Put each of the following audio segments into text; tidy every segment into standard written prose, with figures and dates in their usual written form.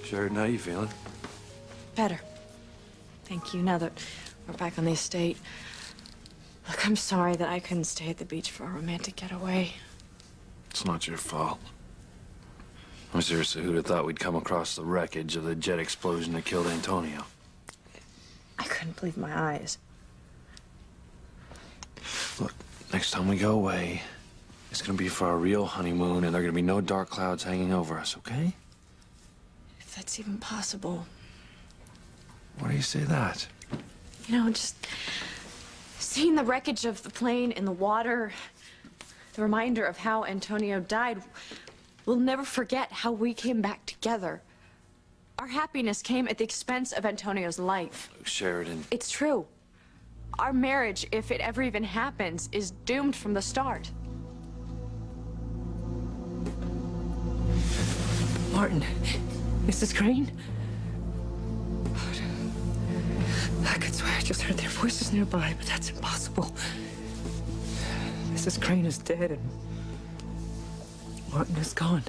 Sheridan, how you feeling? Better. Thank you, now that we're back on the estate. Look, I'm sorry that I couldn't stay at the beach for a romantic getaway. It's not your fault. I'm seriously, who'd have thought we'd come across the wreckage of the jet explosion that killed Antonio? I couldn't believe my eyes. Look, next time we go away, it's gonna be for our real honeymoon, and there are gonna be no dark clouds hanging over us, okay? If that's even possible. Why do you say that? You know, just seeing the wreckage of the plane in the water, the reminder of how Antonio died, we'll never forget how we came back together. Our happiness came at the expense of Antonio's life. Sheridan. It's true. Our marriage, if it ever even happens, is doomed from the start. Martin, Mrs. Crane? I could swear I just heard their voices nearby, but that's impossible. Mrs. Crane is dead and Martin is gone.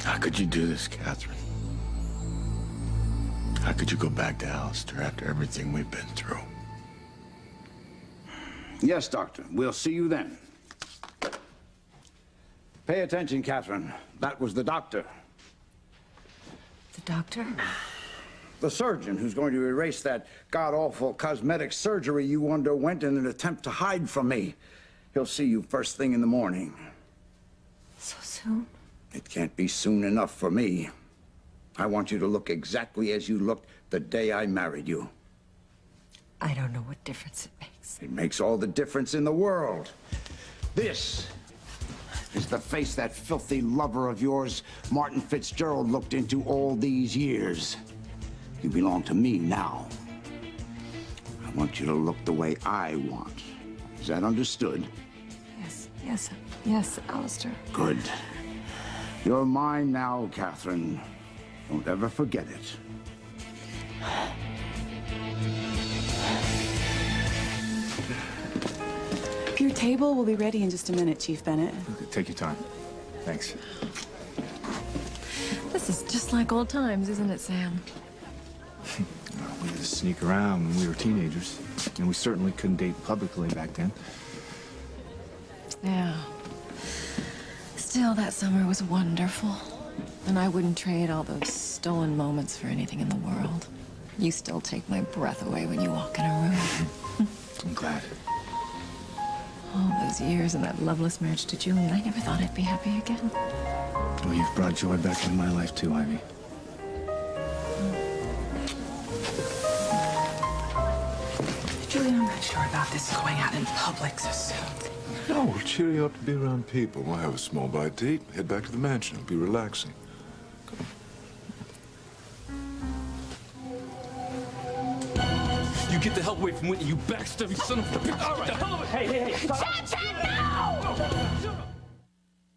How could you do this, Catherine? How could you go back to Alistair after everything we've been through? Yes, Doctor. We'll see you then. Pay attention, Catherine. That was the doctor. The doctor? The surgeon who's going to erase that god-awful cosmetic surgery you underwent in an attempt to hide from me. He'll see you first thing in the morning. So soon? It can't be soon enough for me. I want you to look exactly as you looked the day I married you. I don't know what difference it makes. It makes all the difference in the world. This is the face that filthy lover of yours, Martin Fitzgerald, looked into all these years. You belong to me now. I want you to look the way I want. Is that understood? Yes, Alistair. Good. You're mine now, Catherine. Don't ever forget it. Your table will be ready in just a minute, Chief Bennett. Okay, take your time. Thanks. This is just like old times, isn't it, Sam? We had to sneak around when we were teenagers, and we certainly couldn't date publicly back then. Yeah. Still, that summer was wonderful. And I wouldn't trade all those stolen moments for anything in the world. You still take my breath away when you walk in a room. I'm glad. All those years and that loveless marriage to Julian, I never thought I'd be happy again. Well, you've brought joy back into my life too, Ivy. Julian, I'm not sure about this going out in public so soon. No, we'll cheer you up to be around people. We'll have a small bite to eat, head back to the mansion. It'll be relaxing. You get the hell away from Whitney, you backstabbing son of a bitch! All right. Get the hell away! Hey! Shut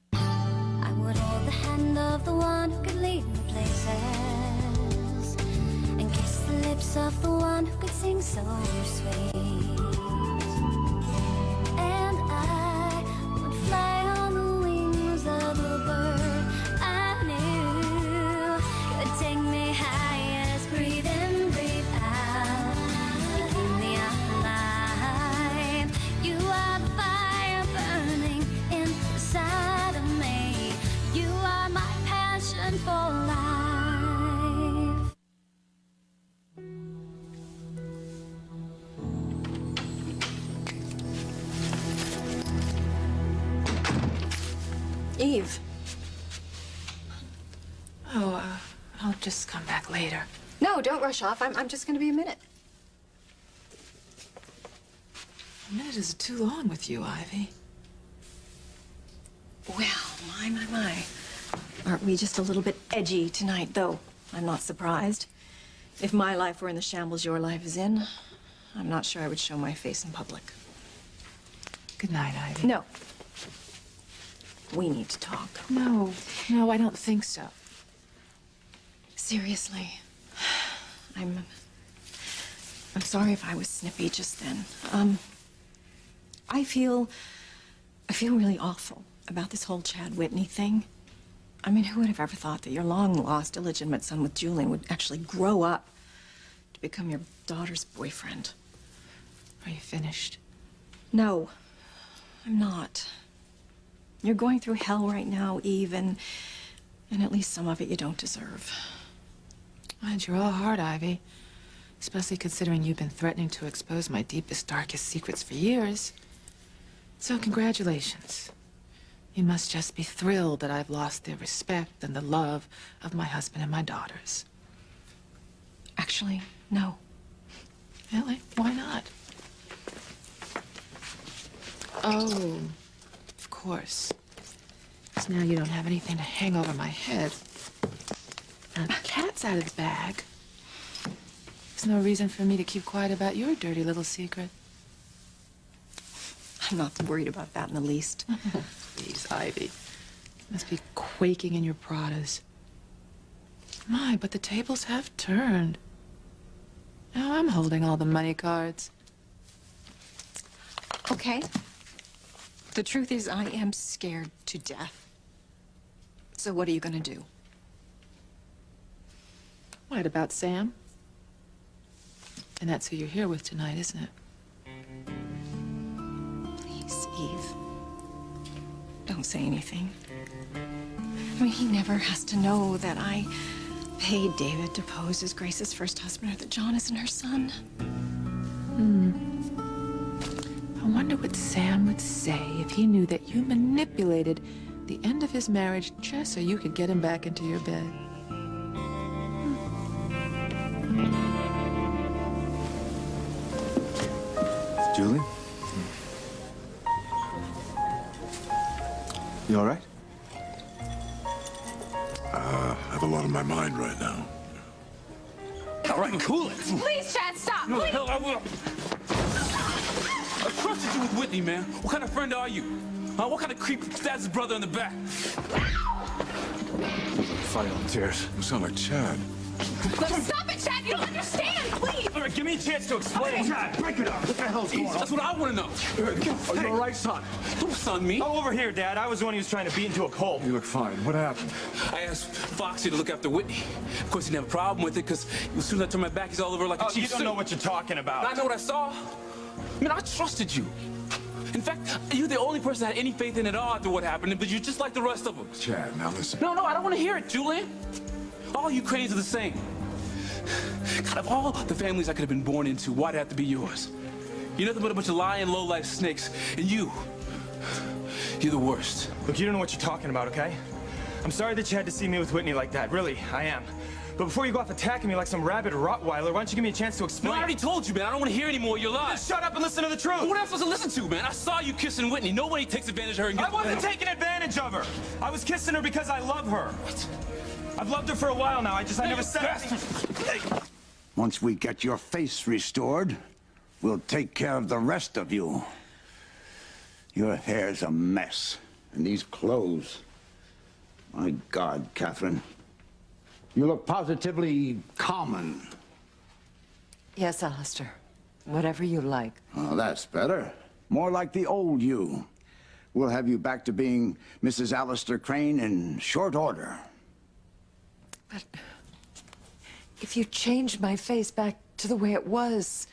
no! I would hold the hand of the one who could lead me places and kiss the lips of the one who could sing so sweet. And I would fly on the wings of a bird I knew could take me high as breathe in, breathe out. Keep me alive. You are the fire burning inside of me. You are my passion for life. Eve. Oh, I'll just come back later. No, don't rush off. I'm just gonna be a minute. A minute is too long with you, Ivy. Well, my. Aren't we just a little bit edgy tonight, though? I'm not surprised. If my life were in the shambles your life is in, I'm not sure I would show my face in public. Good night, Ivy. No. We need to talk. No, I don't think so. Seriously. I'm sorry if I was snippy just then. I feel really awful about this whole Chad Whitney thing. I mean, who would have ever thought that your long-lost illegitimate son with Julian would actually grow up to become your daughter's boyfriend? Are you finished? No, I'm not. You're going through hell right now, Eve, and at least some of it you don't deserve. And you're all hard, Ivy. Especially considering you've been threatening to expose my deepest, darkest secrets for years. So congratulations. You must just be thrilled that I've lost the respect and the love of my husband and my daughters. Actually, no. Really? Why not? Oh, of course. So now you don't have anything to hang over my head. And the cat's out of the bag. There's no reason for me to keep quiet about your dirty little secret. I'm not worried about that in the least. Please, Ivy. You must be quaking in your Pradas. My, but the tables have turned. Now I'm holding all the money cards. Okay. The truth is, I am scared to death. So what are you gonna do? What about Sam? And that's who you're here with tonight, isn't it? Please, Eve. Don't say anything. I mean, he never has to know that I paid David to pose as Grace's first husband or that John isn't her son. I wonder what Sam would say if he knew that you manipulated the end of his marriage just so you could get him back into your bed. Julie? You all right? I have a lot on my mind right now. All right, cool it. Please, Chad, stop! No, the hell I will. I trusted you with Whitney, man. What kind of friend are you? Huh? What kind of creep stabs his brother in the back? Volunteers. You sound like Chad. Stop it, Chad! You don't understand! Please! All right, give me a chance to explain. Chad, break it up. What the hell's going on? That's what I want to know. Are you all right, son? Don't son me. Oh, over here, Dad. I was the one who was trying to beat into a cold. You look fine. What happened? I asked Foxy to look after Whitney. Of course, he didn't have a problem with it, because as soon as I turned my back, he's all over like a cheap You don't know what you're talking about. I know what I saw. Man, I trusted you. In fact, you're the only person I had any faith in at all after what happened, but you're just like the rest of them. Chad, now listen. No, I don't want to hear it, Julian. All you cranes are the same. God, of all the families I could have been born into, why'd it have to be yours? You're nothing but a bunch of lying, low-life snakes, and you're the worst. Look, you don't know what you're talking about, okay? I'm sorry that you had to see me with Whitney like that. Really, I am. But before you go off attacking me like some rabid Rottweiler, why don't you give me a chance to explain? No, I already told you, man. I don't want to hear any more of your lies. Just shut up and listen to the truth. What am I supposed to listen to, man? I saw you kissing Whitney. Nobody takes advantage of her. And I wasn't taking advantage of her. I was kissing her because I love her. What? I've loved her for a while now. I never said anything. Once we get your face restored, we'll take care of the rest of you. Your hair's a mess. And these clothes. My God, Catherine. You look positively common. Yes, Alistair. Whatever you like. Oh, that's better. More like the old you. We'll have you back to being Mrs. Alistair Crane in short order. But if you changed my face back to the way it was,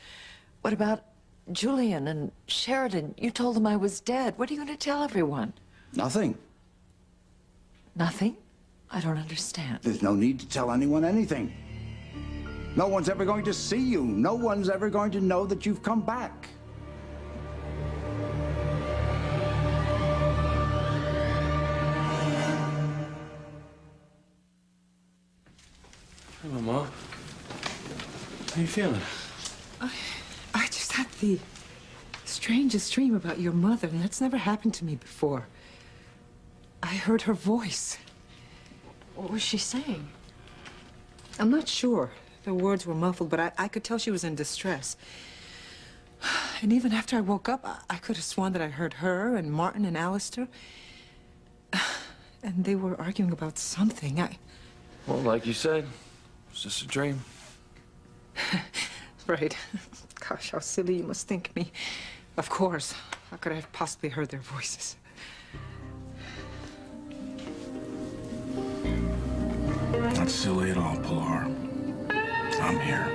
what about Julian and Sheridan? You told them I was dead. What are you going to tell everyone? Nothing. Nothing? I don't understand. There's no need to tell anyone anything. No one's ever going to see you. No one's ever going to know that you've come back. Hello, Mom. How you feeling? I just had the strangest dream about your mother, and that's never happened to me before. I heard her voice. What was she saying? I'm not sure. The words were muffled, but I could tell she was in distress. And even after I woke up, I could have sworn that I heard her and Martin and Alistair. And they were arguing about something. Well, like you said, it's just a dream. Right. Gosh, how silly you must think me. Of course. How could I have possibly heard their voices? Not silly at all, Pilar. I'm here.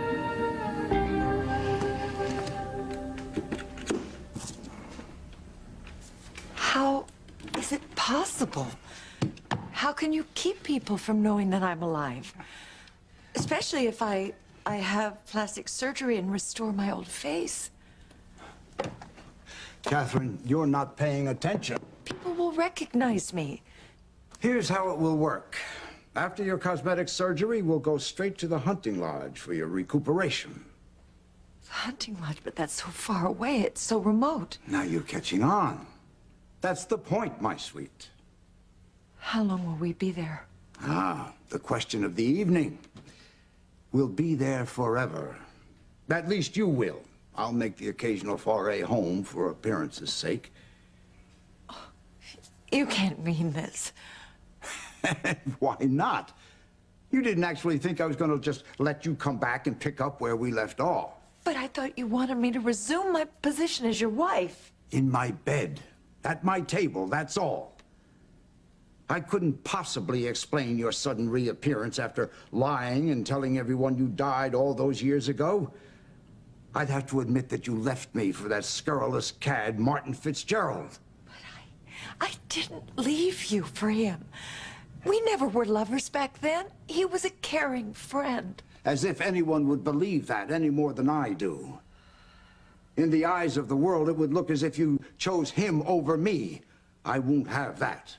How is it possible? How can you keep people from knowing that I'm alive? Especially if I have plastic surgery and restore my old face. Catherine, you're not paying attention. People will recognize me. Here's how it will work. After your cosmetic surgery, we'll go straight to the hunting lodge for your recuperation. The hunting lodge, but that's so far away. It's so remote. Now you're catching on. That's the point, my sweet. How long will we be there? Ah, the question of the evening. We'll be there forever. At least you will. I'll make the occasional foray home for appearance's sake. You can't mean this. Why not? You didn't actually think I was going to just let you come back and pick up where we left off. But I thought you wanted me to resume my position as your wife. In my bed, at my table, that's all. I couldn't possibly explain your sudden reappearance after lying and telling everyone you died all those years ago. I'd have to admit that you left me for that scurrilous cad, Martin Fitzgerald. But I didn't leave you for him. We never were lovers back then. He was a caring friend. As if anyone would believe that any more than I do. In the eyes of the world, it would look as if you chose him over me. I won't have that.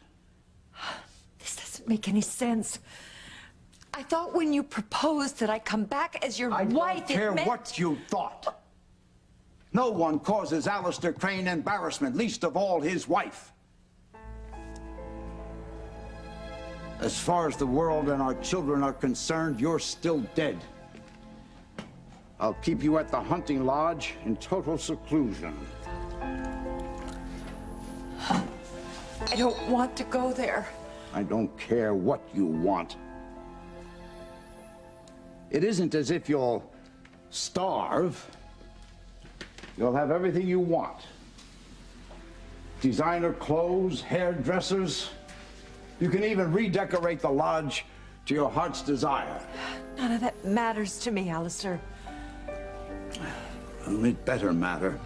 This doesn't make any sense. I thought when you proposed that I come back as your wife, I don't care it meant... what you thought. No one causes Alistair Crane embarrassment, least of all his wife. As far as the world and our children are concerned, you're still dead. I'll keep you at the hunting lodge in total seclusion. I don't want to go there. I don't care what you want. It isn't as if you'll starve. You'll have everything you want. Designer clothes, hairdressers. You can even redecorate the lodge to your heart's desire. None of that matters to me, Alistair. Well, it better matter.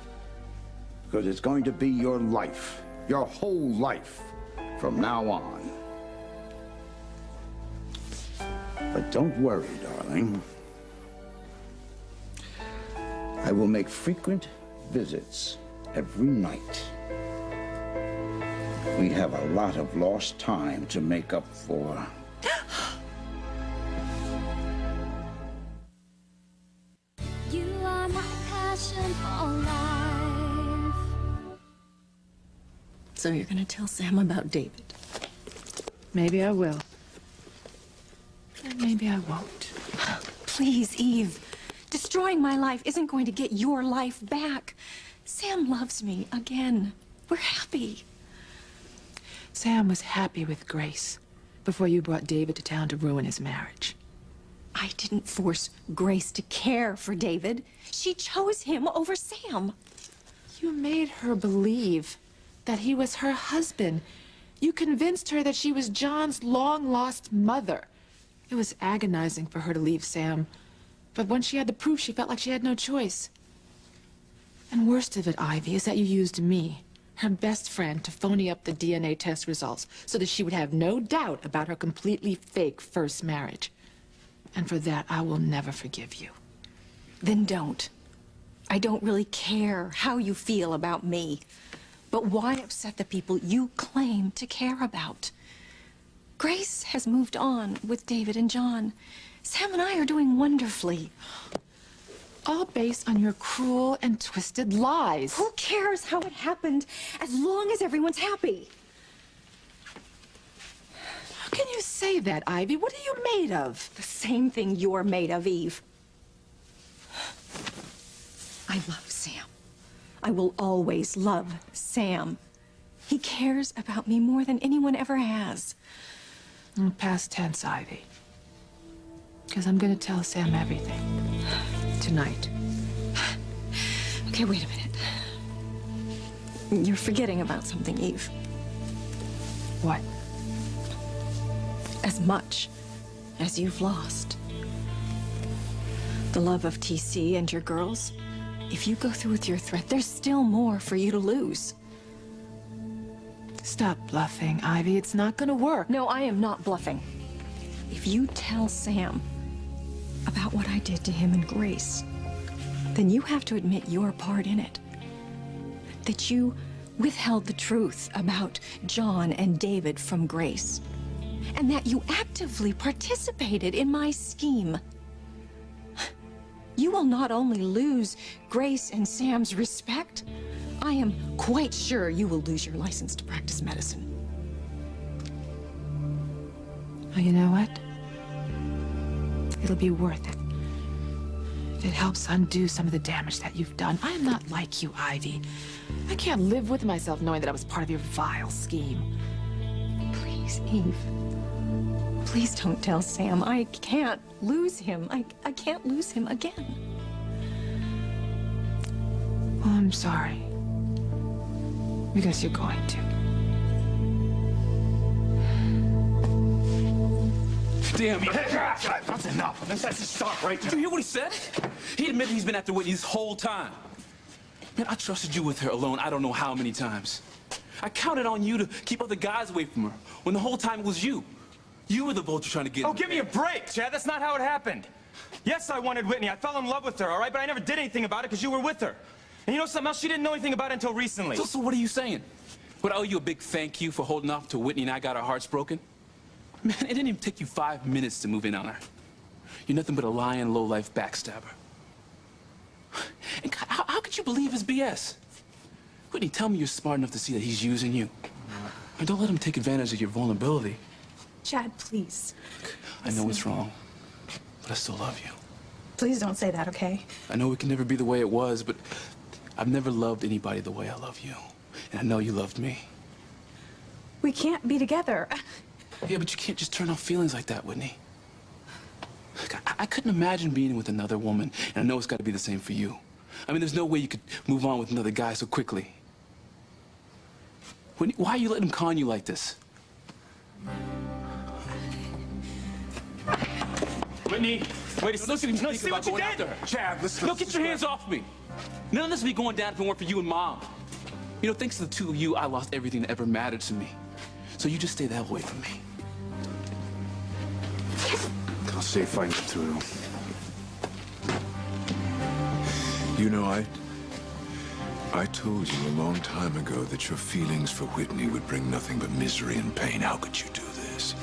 Because it's going to be your life. Your whole life from now on. But don't worry, darling. I will make frequent visits every night. We have a lot of lost time to make up for. You are my passion for life. So you're gonna tell Sam about David? Maybe I will. And maybe I won't. Please, Eve. Destroying my life isn't going to get your life back. Sam loves me again. We're happy. Sam was happy with Grace before you brought David to town to ruin his marriage. I didn't force Grace to care for David. She chose him over Sam. You made her believe that he was her husband. You convinced her that she was John's long-lost mother. It was agonizing for her to leave Sam. But once she had the proof, she felt like she had no choice. And worst of it, Ivy, is that you used me, her best friend, to phony up the DNA test results so that she would have no doubt about her completely fake first marriage. And for that, I will never forgive you. Then don't. I don't really care how you feel about me. But why upset the people you claim to care about? Grace has moved on with David and John. Sam and I are doing wonderfully. All based on your cruel and twisted lies. Who cares how it happened, as long as everyone's happy? How can you say that, Ivy? What are you made of? The same thing you're made of, Eve. I love Sam. I will always love Sam. He cares about me more than anyone ever has. Past tense, Ivy. Because I'm going to tell Sam everything. Tonight. Okay, wait a minute. You're forgetting about something, Eve. What? As much as you've lost. The love of TC and your girls. If you go through with your threat, there's still more for you to lose. Stop bluffing, Ivy. It's not gonna work. No, I am not bluffing. If you tell Sam about what I did to him and Grace, then you have to admit your part in it. That you withheld the truth about John and David from Grace. And that you actively participated in my scheme. You will not only lose Grace and Sam's respect, I am quite sure you will lose your license to practice medicine. Oh, you know what? It'll be worth it. If it helps undo some of the damage that you've done. I am not like you, Ivy. I can't live with myself knowing that I was part of your vile scheme. Please, Eve. Please don't tell Sam. I can't lose him. I can't lose him again. Well, I'm sorry. Because you're going to. Damn you. That's enough. This has to stop right now. Did you hear what he said? He admitted he's been after Whitney this whole time. Man, I trusted you with her alone I don't know how many times. I counted on you to keep other guys away from her when the whole time it was you. You were the vulture trying to get... Oh, give me a break, Chad. That's not how it happened. Yes, I wanted Whitney. I fell in love with her, all right? But I never did anything about it because you were with her. And you know something else? She didn't know anything about it until recently. So what are you saying? Would I owe you a big thank you for holding off till Whitney and I got our hearts broken? Man, it didn't even take you 5 minutes to move in on her. You're nothing but a lying, low-life backstabber. And God, how could you believe his BS? Whitney, tell me you're smart enough to see that he's using you. And don't let him take advantage of your vulnerability. Chad, please. I know it's wrong, but I still love you. Please don't say that, okay? I know it can never be the way it was, but I've never loved anybody the way I love you. And I know you loved me. We can't be together. Yeah, but you can't just turn off feelings like that, Whitney. I couldn't imagine being with another woman, and I know it's got to be the same for you. I mean, there's no way you could move on with another guy so quickly. Whitney, why are you letting him con you like this? Whitney, wait a second. No, see what you did? Chad, listen. No, get your hands off me. None of this would be going down if it weren't for you and Mom. You know, thanks to the two of you, I lost everything that ever mattered to me. So you just stay that way from me. I'll see if I can get through. You know, I told you a long time ago that your feelings for Whitney would bring nothing but misery and pain. How could you do this?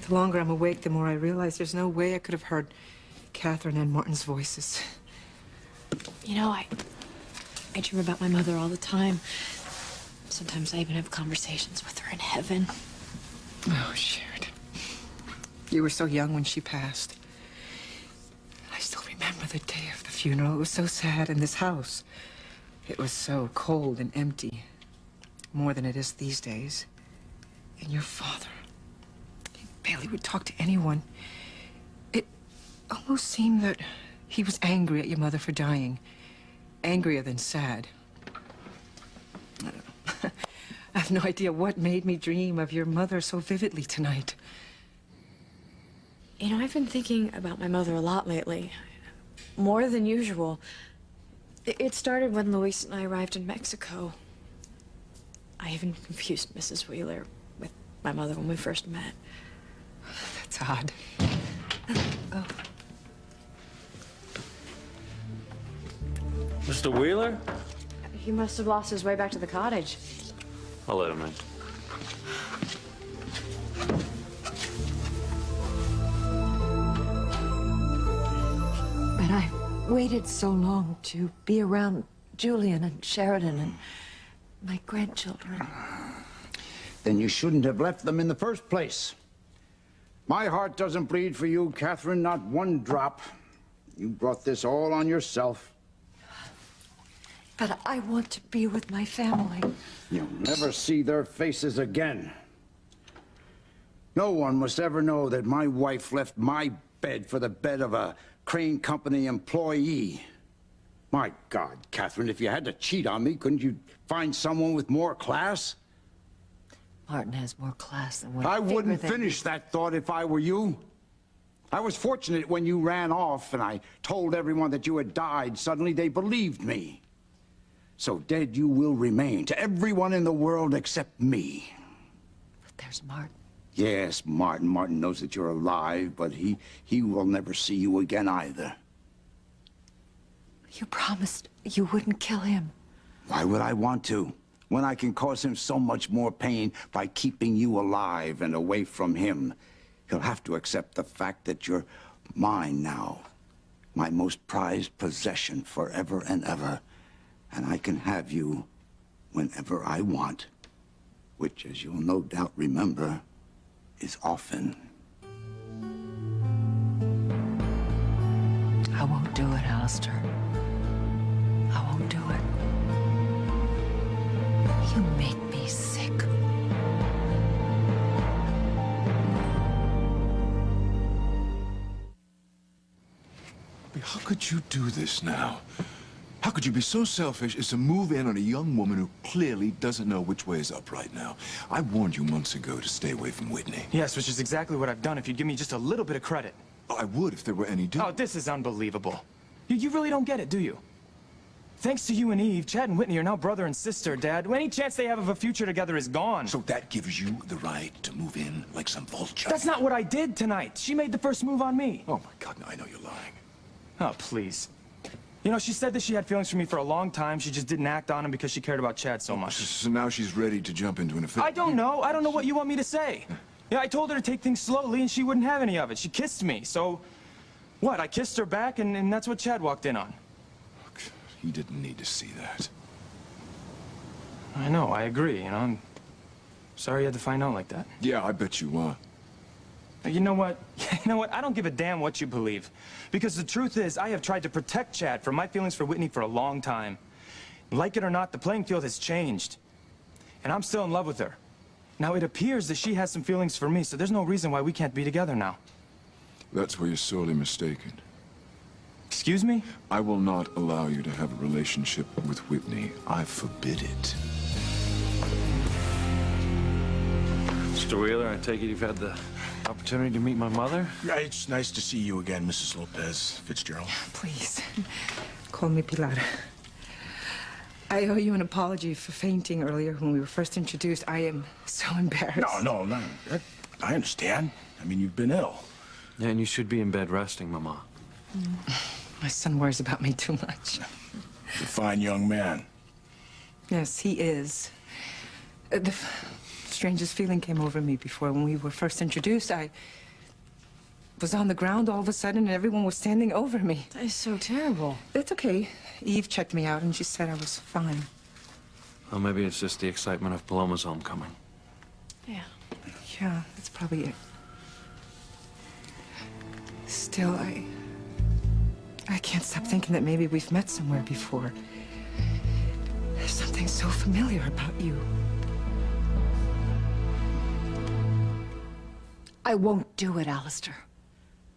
The longer I'm awake, the more I realize there's no way I could have heard Catherine and Martin's voices. You know, I dream about my mother all the time. Sometimes I even have conversations with her in heaven. Oh, Sheridan. You were so young when she passed. I still remember the day of the funeral. It was so sad in this house. It was so cold and empty. More than it is these days. And your father, he barely would talk to anyone. It almost seemed that he was angry at your mother for dying. Angrier than sad. I don't know. I have no idea what made me dream of your mother so vividly tonight. You know, I've been thinking about my mother a lot lately. More than usual. It started when Luis and I arrived in Mexico. I even confused Mrs. Wheeler with my mother when we first met. That's odd. Oh. Mr. Wheeler? He must have lost his way back to the cottage. I'll let him in. But I waited so long to be around Julian and Sheridan and my grandchildren. Then you shouldn't have left them in the first place. My heart doesn't bleed for you, Catherine, not one drop. You brought this all on yourself. But I want to be with my family. You'll never see their faces again. No one must ever know that my wife left my bed for the bed of a Crane Company employee. My God, Catherine, if you had to cheat on me, couldn't you find someone with more class? Martin has more class than what I wouldn't finish that thought if I were you. I was fortunate when you ran off and I told everyone that you had died. Suddenly they believed me. So dead you will remain to everyone in the world except me. But there's Martin. Yes, Martin. Martin knows that you're alive, but he will never see you again either. You promised you wouldn't kill him. Why would I want to, when I can cause him so much more pain by keeping you alive and away from him? He'll have to accept the fact that you're mine now, my most prized possession forever and ever, and I can have you whenever I want, which, as you'll no doubt remember, is often. I won't do it, Alistair. I won't do it. You make me sick. How could you do this now? How could you be so selfish as to move in on a young woman who clearly doesn't know which way is up right now? I warned you months ago to stay away from Whitney. Yes, which is exactly what I've done if you'd give me just a little bit of credit. I would if there were any due. Oh, this is unbelievable. You really don't get it, do you? Thanks to you and Eve, Chad and Whitney are now brother and sister, Dad. Any chance they have of a future together is gone. So that gives you the right to move in like some vulture? That's not what I did tonight. She made the first move on me. Oh, my God, no, I know you're lying. Oh, please. You know, she said that she had feelings for me for a long time. She just didn't act on them because she cared about Chad so much. So now she's ready to jump into an affair? I don't know. I don't know what you want me to say. Yeah, I told her to take things slowly, and she wouldn't have any of it. She kissed me, so... What? I kissed her back, and that's what Chad walked in on. Look, he didn't need to see that. I know, I agree, you know. I'm sorry you had to find out like that. Yeah, I bet you are. You know what? I don't give a damn what you believe. Because the truth is, I have tried to protect Chad from my feelings for Whitney for a long time. Like it or not, the playing field has changed. And I'm still in love with her. Now, it appears that she has some feelings for me, so there's no reason why we can't be together now. That's where you're sorely mistaken. Excuse me? I will not allow you to have a relationship with Whitney. I forbid it. Mr. Wheeler, I take it you've had the opportunity to meet my mother? Yeah, it's nice to see you again, Mrs. Lopez Fitzgerald. Please, call me Pilar. I owe you an apology for fainting earlier when we were first introduced. I am so embarrassed. No. I understand. I mean, you've been ill. Yeah, and you should be in bed resting, Mama. My son worries about me too much. He's a fine young man. Yes, he is. The strangest feeling came over me before. When we were first introduced, I was on the ground all of a sudden, and everyone was standing over me. That is so terrible. It's okay. Eve checked me out, and she said I was fine. Well, maybe it's just the excitement of Paloma's homecoming. Yeah. Yeah, that's probably it. Still, I can't stop thinking that maybe we've met somewhere before. There's something so familiar about you. I won't do it, Alistair.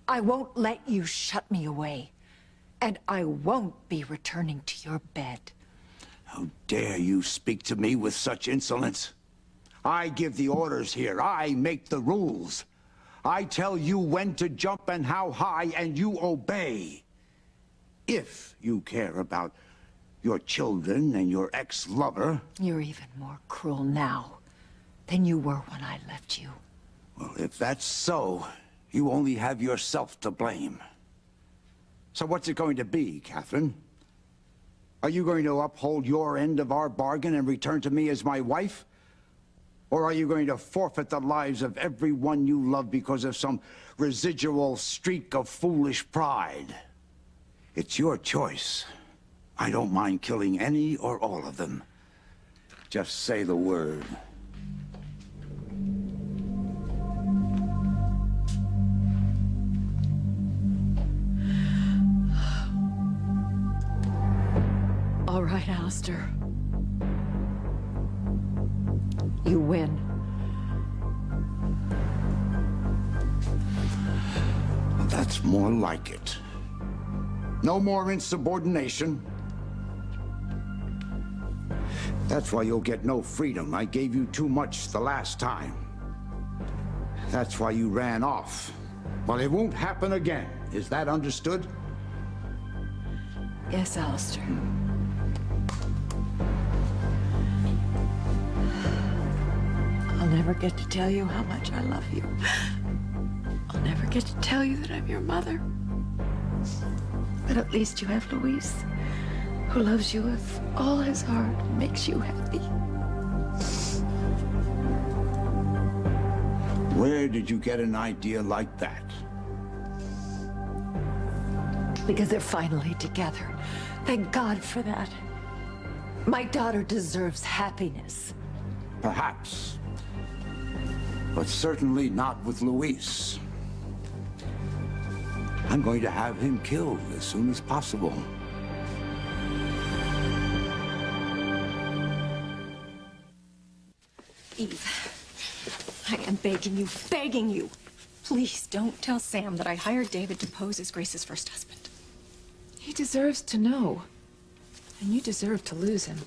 I won't let you shut me away. And I won't be returning to your bed. How dare you speak to me with such insolence? I give the orders here. I make the rules. I tell you when to jump and how high, and you obey. If you care about your children and your ex-lover... You're even more cruel now than you were when I left you. Well, if that's so, you only have yourself to blame. So what's it going to be, Catherine? Are you going to uphold your end of our bargain and return to me as my wife? Or are you going to forfeit the lives of everyone you love because of some residual streak of foolish pride? It's your choice. I don't mind killing any or all of them. Just say the word. All right, Alistair. You win. That's more like it. No more insubordination. That's why you'll get no freedom. I gave you too much the last time. That's why you ran off. Well, it won't happen again. Is that understood? Yes, Alistair. I'll never get to tell you how much I love you. I'll never get to tell you that I'm your mother. But at least you have Luis, who loves you with all his heart and makes you happy. Where did you get an idea like that? Because they're finally together. Thank God for that. My daughter deserves happiness. Perhaps. But certainly not with Luis. I'm going to have him killed as soon as possible. Eve, I am begging you, please don't tell Sam that I hired David to pose as Grace's first husband. He deserves to know. And you deserve to lose him.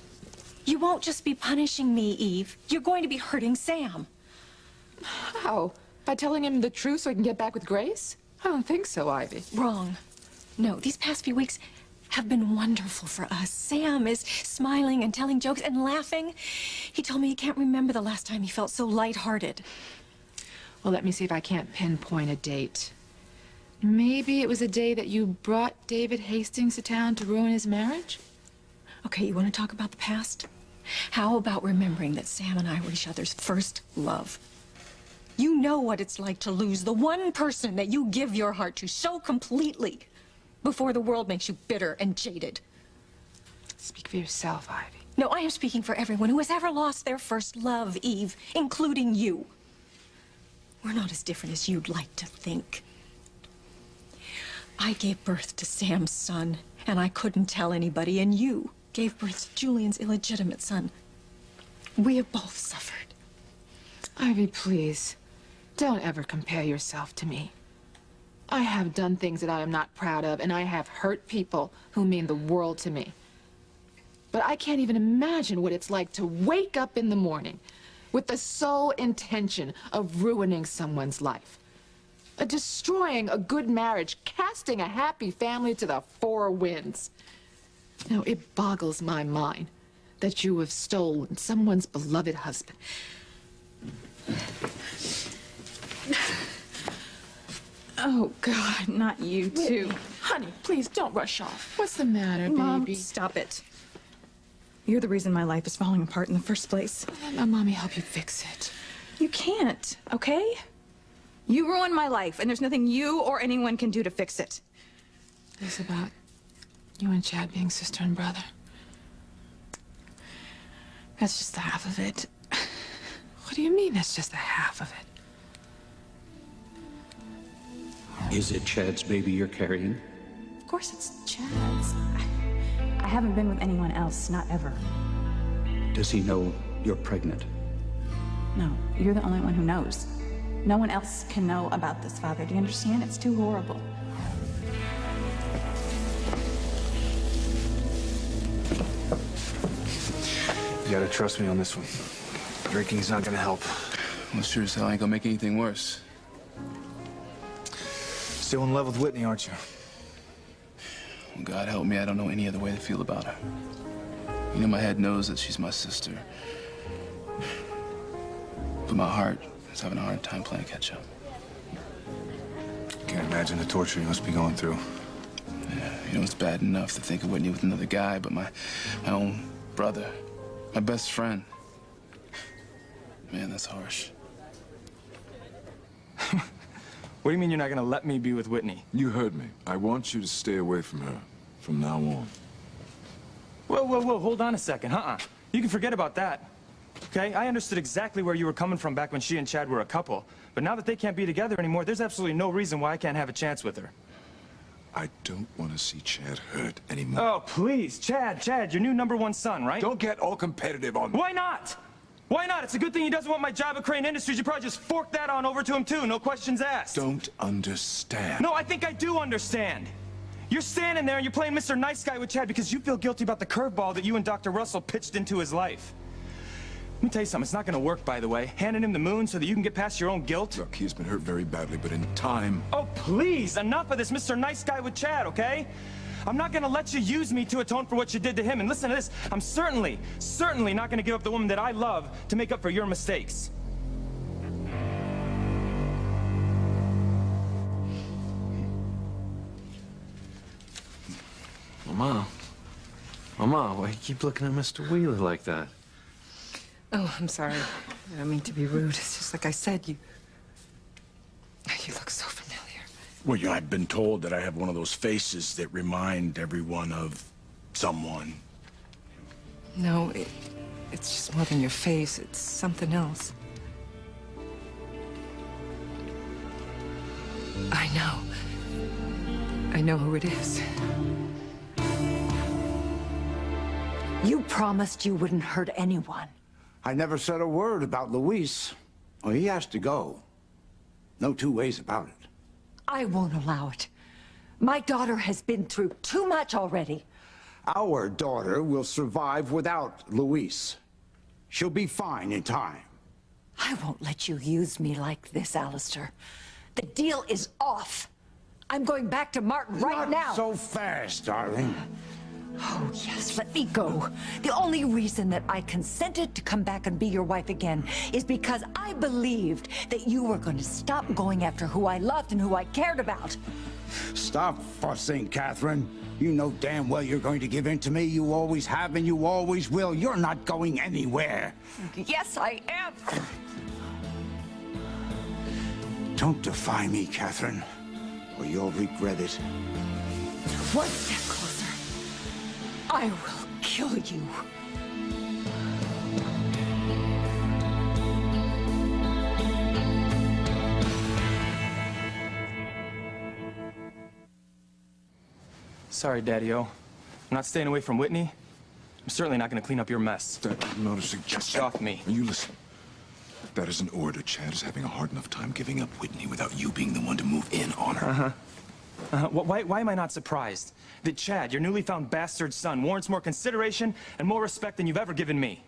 You won't just be punishing me, Eve. You're going to be hurting Sam. How? By telling him the truth so he can get back with Grace? I don't think so, Ivy. Wrong. No, these past few weeks have been wonderful for us. Sam is smiling and telling jokes and laughing. He told me he can't remember the last time he felt so lighthearted. Well, let me see if I can't pinpoint a date. Maybe it was a day that you brought David Hastings to town to ruin his marriage? Okay, you want to talk about the past? How about remembering that Sam and I were each other's first love? You know what it's like to lose the one person that you give your heart to so completely before the world makes you bitter and jaded. Speak for yourself, Ivy. No, I am speaking for everyone who has ever lost their first love, Eve, including you. We're not as different as you'd like to think. I gave birth to Sam's son, and I couldn't tell anybody, and you gave birth to Julian's illegitimate son. We have both suffered. Ivy, please. Don't ever compare yourself to me. I have done things that I am not proud of, and I have hurt people who mean the world to me. But I can't even imagine what it's like to wake up in the morning with the sole intention of ruining someone's life. Destroying a good marriage, casting a happy family to the four winds. No, it boggles my mind that you have stolen someone's beloved husband. Oh, God, not you, too. Honey, please don't rush off. What's the matter, Mom, baby? stop it. You're the reason my life is falling apart in the first place. Let my mommy help you fix it. You can't, okay? You ruined my life, and there's nothing you or anyone can do to fix it. It's about you and Chad being sister and brother. That's just the half of it. What do you mean that's just the half of it? Is it Chad's baby you're carrying? Of course it's Chad's. I haven't been with anyone else, not ever. Does he know you're pregnant? No, you're the only one who knows. No one else can know about this, Father. Do you understand? It's too horrible. You gotta trust me on this one. Drinking's not gonna help. Well, sure as hell ain't gonna make anything worse. Still in love with Whitney, aren't you? Well, God help me, I don't know any other way to feel about her. You know, my head knows that she's my sister. But my heart is having a hard time playing catch up. Can't imagine the torture you must be going through. Yeah, you know, it's bad enough to think of Whitney with another guy, but my own brother, my best friend. Man, that's harsh. What do you mean you're not gonna let me be with Whitney? You heard me. I want you to stay away from her from now on. Whoa, hold on a second, You can forget about that. Okay, I understood exactly where you were coming from back when she and Chad were a couple. But now that they can't be together anymore, there's absolutely no reason why I can't have a chance with her. I don't want to see Chad hurt anymore. Oh, please, Chad, your new #1 son, right? Don't get all competitive on me. Why not? Why not? It's a good thing he doesn't want my job at Crane Industries. You probably just fork that on over to him, too. No questions asked. Don't understand. No, I think I do understand. You're standing there and you're playing Mr. Nice Guy with Chad because you feel guilty about the curveball that you and Dr. Russell pitched into his life. Let me tell you something. It's not going to work, by the way. Handing him the moon so that you can get past your own guilt. Look, he's been hurt very badly, but in time... Oh, please! Enough of this Mr. Nice Guy with Chad, okay? I'm not gonna let you use me to atone for what you did to him. And listen to this, I'm certainly not gonna give up the woman that I love to make up for your mistakes. Mama, why you keep looking at Mr. Wheeler like that? Oh, I'm sorry. I don't mean to be rude. It's just like I said, you look so familiar. Well, I've been told that I have one of those faces that remind everyone of someone. No, it's just more than your face. It's something else. I know. I know who it is. You promised you wouldn't hurt anyone. I never said a word about Luis. Well, he has to go. No two ways about it. I won't allow it. My daughter has been through too much already. Our daughter will survive without Luis. She'll be fine in time. I won't let you use me like this, Alistair. The deal is off. I'm going back to Martin right now. Not so fast, darling. Oh, yes, let me go. The only reason that I consented to come back and be your wife again is because I believed that you were going to stop going after who I loved and who I cared about. Stop fussing, Catherine. You know damn well you're going to give in to me. You always have and you always will. You're not going anywhere. Yes, I am. Don't defy me, Catherine, or you'll regret it. One step closer. I will kill you. Sorry, Daddy-O. I'm not staying away from Whitney. I'm certainly not going to clean up your mess. That's not a suggestion. Get off me. You listen. That is an order. Chad is having a hard enough time giving up Whitney without you being the one to move in on her. Why am I not surprised that Chad, your newly found bastard son, warrants more consideration and more respect than you've ever given me?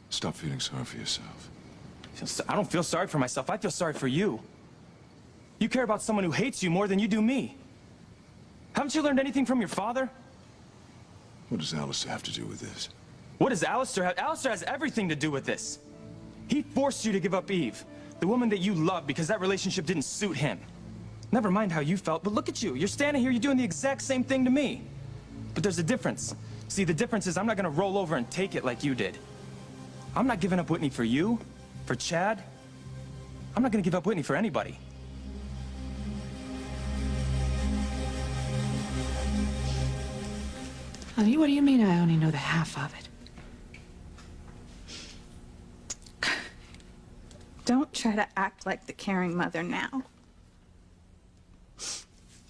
Stop feeling sorry for yourself. I don't feel sorry for myself. I feel sorry for you. You care about someone who hates you more than you do me. Haven't you learned anything from your father? What does Alistair have to do with this? What does Alistair have? Alistair has everything to do with this. He forced you to give up Eve, the woman that you loved, because that relationship didn't suit him. Never mind how you felt, but look at you. You're standing here, you're doing the exact same thing to me. But there's a difference. See, the difference is I'm not gonna roll over and take it like you did. I'm not giving up Whitney for you, for Chad. I'm not gonna give up Whitney for anybody. Honey, what do you mean I only know the half of it? Don't try to act like the caring mother now.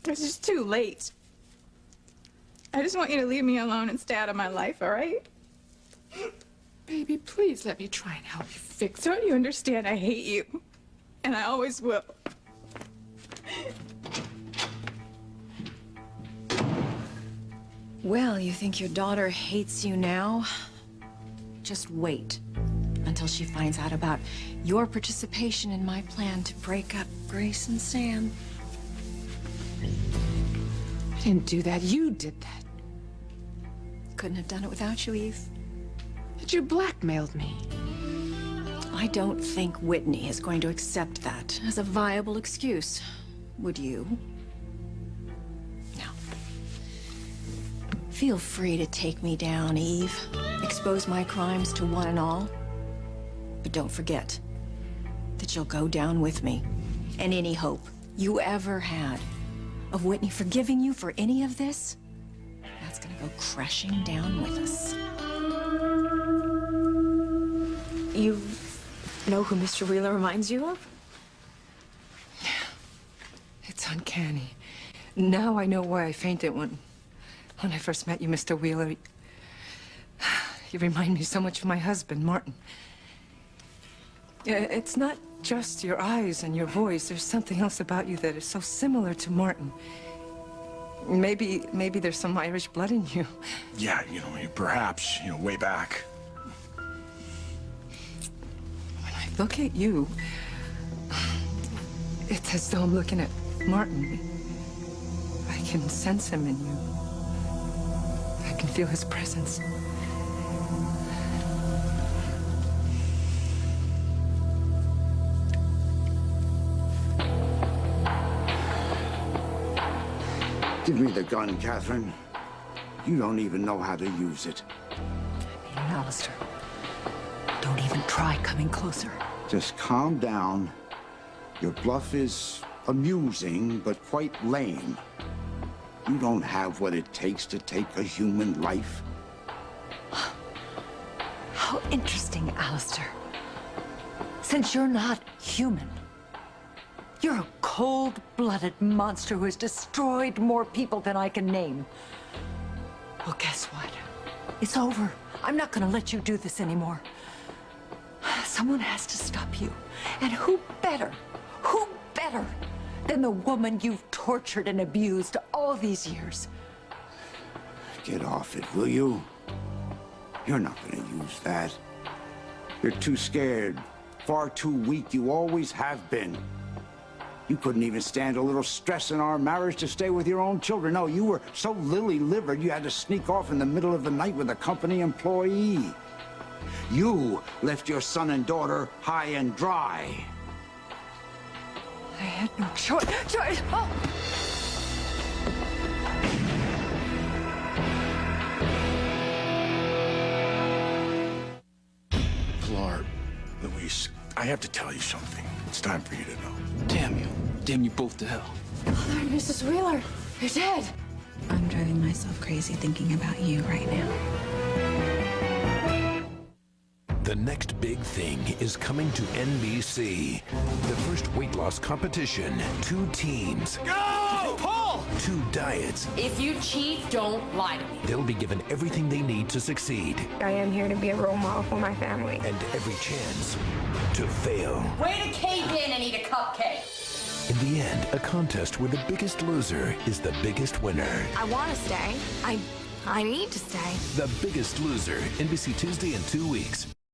It's just too late. I just want you to leave me alone and stay out of my life, all right? Baby, please let me try and help you fix it. Don't you understand? I hate you. And I always will. Well, you think your daughter hates you now? Just wait until she finds out about your participation in my plan to break up Grace and Sam. I didn't do that. You did that. Couldn't have done it without you, Eve. But you blackmailed me. I don't think Whitney is going to accept that as a viable excuse. Would you? No. Feel free to take me down, Eve. Expose my crimes to one and all. But don't forget that you'll go down with me. And any hope you ever had of Whitney forgiving you for any of this, that's gonna go crashing down with us. You know who Mr. Wheeler reminds you of? It's uncanny. Now I know why I fainted when I first met you, Mr. Wheeler. You remind me so much of my husband, Martin. It's not just your eyes and your voice. There's something else about you that is so similar to Martin. Maybe there's some Irish blood in you. Yeah, perhaps, way back. When I look at you, it's as though I'm looking at Martin. I can sense him in you. I can feel his presence. Give me the gun, Catherine. You don't even know how to use it. Alistair, don't even try coming closer. Just calm down. Your bluff is amusing, but quite lame. You don't have what it takes to take a human life. How interesting, Alistair. Since you're not human, you're a cold-blooded monster who has destroyed more people than I can name. Well, guess what? It's over. I'm not gonna let you do this anymore. Someone has to stop you. And who better than the woman you've tortured and abused all these years? Get off it, will you? You're not gonna use that. You're too scared, far too weak. You always have been. You couldn't even stand a little stress in our marriage to stay with your own children. No, you were so lily-livered you had to sneak off in the middle of the night with a company employee. You left your son and daughter high and dry. I had no choice. Oh! Pilar, Luis, I have to tell you something. It's time for you to know. Damn you. Damn you both to hell. Father and Mrs. Wheeler, they're dead. I'm driving myself crazy thinking about you right now. The next big thing is coming to NBC. The first weight loss competition. 2 teams. Go! Paul! 2 diets. If you cheat, don't lie to me. They'll be given everything they need to succeed. I am here to be a role model for my family. And every chance to fail. Way to cave in and eat a cupcake. In the end, a contest where the biggest loser is the biggest winner. I want to stay. I need to stay. The Biggest Loser, NBC Tuesday in 2 weeks.